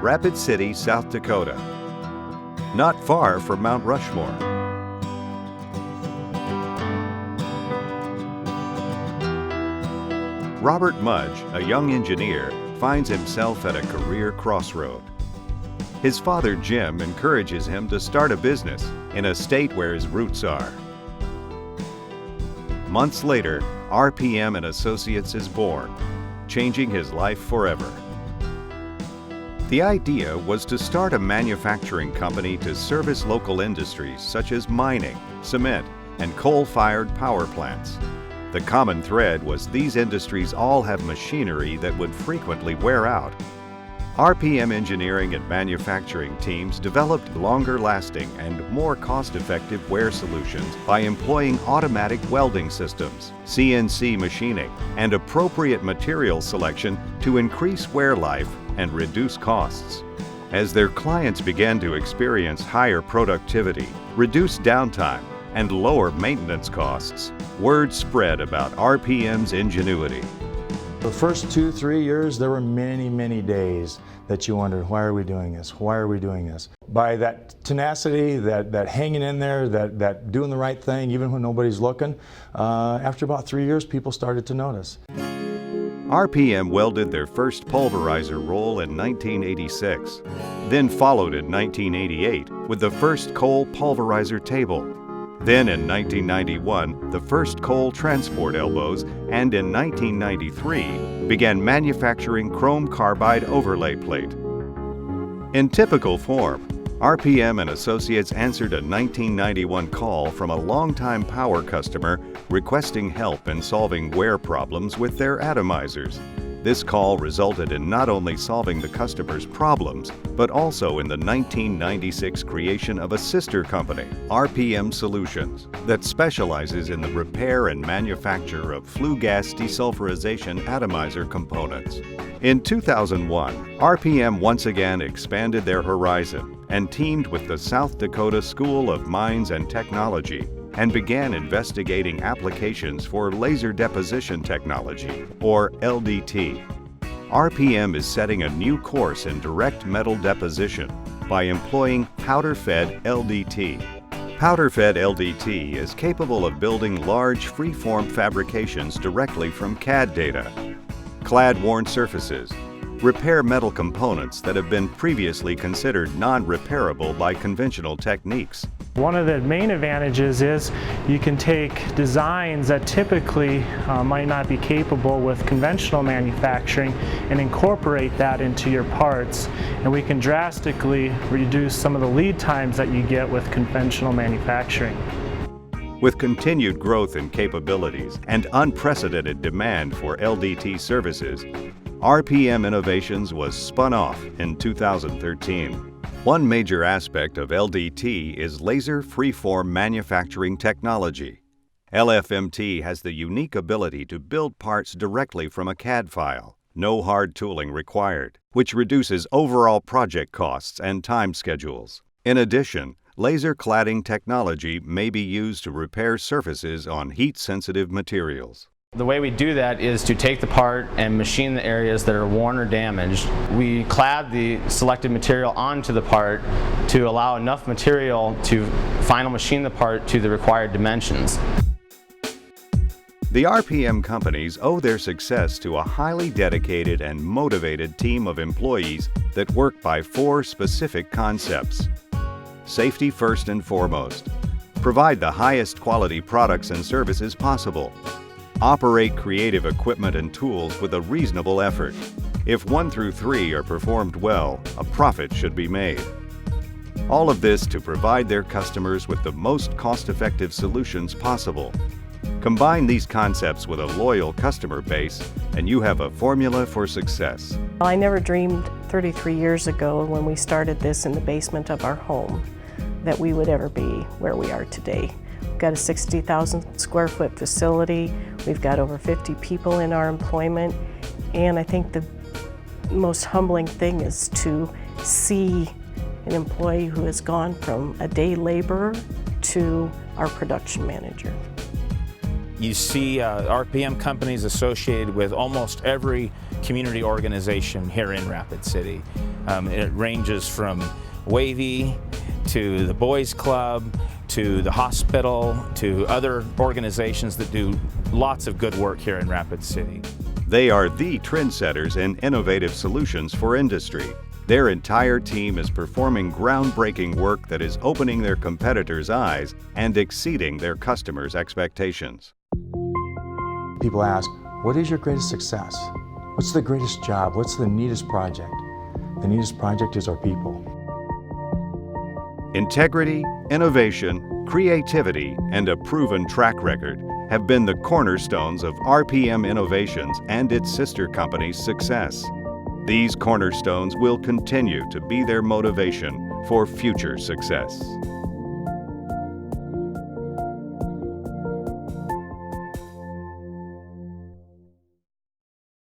Rapid City, South Dakota, not far from Mount Rushmore. Robert Mudge, a young engineer, finds himself at a career crossroad. His father, Jim, encourages him to start a business in a state where his roots are. Months later, RPM and Associates is born, changing his life forever. The idea was to start a manufacturing company to service local industries such as mining, cement, and coal-fired power plants. The common thread was these industries all have machinery that would frequently wear out. RPM engineering and manufacturing teams developed longer-lasting and more cost-effective wear solutions by employing automatic welding systems, CNC machining, and appropriate material selection to increase wear life and reduce costs. As their clients began to experience higher productivity, reduced downtime, and lower maintenance costs, word spread about RPM's ingenuity. The first 2-3 years, there were many days that you wondered, why are we doing this? Why are we doing this? By that tenacity, that hanging in there, that doing the right thing, even when nobody's looking, after about 3 years, people started to notice. RPM welded their first pulverizer roll in 1986, then followed in 1988 with the first coal pulverizer table. Then in 1991, the first coal transport elbows, and in 1993, began manufacturing chrome carbide overlay plate. In typical form, RPM and Associates answered a 1991 call from a longtime power customer requesting help in solving wear problems with their atomizers. This call resulted in not only solving the customer's problems, but also in the 1996 creation of a sister company, RPM Solutions, that specializes in the repair and manufacture of flue gas desulfurization atomizer components. In 2001, RPM once again expanded their horizon and teamed with the South Dakota School of Mines and Technology and began investigating applications for laser deposition technology, or LDT. RPM is setting a new course in direct metal deposition by employing powder-fed LDT. Powder-fed LDT is capable of building large free-form fabrications directly from CAD data, clad worn surfaces, repair metal components that have been previously considered non-repairable by conventional techniques. One of the main advantages is you can take designs that typically might not be capable with conventional manufacturing and incorporate that into your parts, and we can drastically reduce some of the lead times that you get with conventional manufacturing. With continued growth in capabilities and unprecedented demand for LDT services, RPM Innovations was spun off in 2013. One major aspect of LDT is laser freeform manufacturing technology. LFMT has the unique ability to build parts directly from a CAD file, no hard tooling required, which reduces overall project costs and time schedules. In addition, laser cladding technology may be used to repair surfaces on heat-sensitive materials. The way we do that is to take the part and machine the areas that are worn or damaged. We clad the selected material onto the part to allow enough material to final machine the part to the required dimensions. The RPM companies owe their success to a highly dedicated and motivated team of employees that work by 4 specific concepts. Safety first and foremost. Provide the highest quality products and services possible. Operate creative equipment and tools with a reasonable effort. If 1 through 3 are performed well, a profit should be made. All of this to provide their customers with the most cost-effective solutions possible. Combine these concepts with a loyal customer base, and you have a formula for success. I never dreamed 33 years ago when we started this in the basement of our home that we would ever be where we are today. We've got a 60,000 square foot facility. We've got over 50 people in our employment. And I think the most humbling thing is to see an employee who has gone from a day laborer to our production manager. You see RPM companies associated with almost every community organization here in Rapid City. It ranges from Wavy to the Boys Club to the hospital to other organizations that do lots of good work here in Rapid City. They are the trendsetters in innovative solutions for industry. Their entire team is performing groundbreaking work that is opening their competitors' eyes and exceeding their customers' expectations. People ask, what is your greatest success? What's the greatest job? What's the neatest project? The neatest project is our people. Integrity, innovation, creativity, and a proven track record have been the cornerstones of RPM Innovations and its sister companies' success. These cornerstones will continue to be their motivation for future success.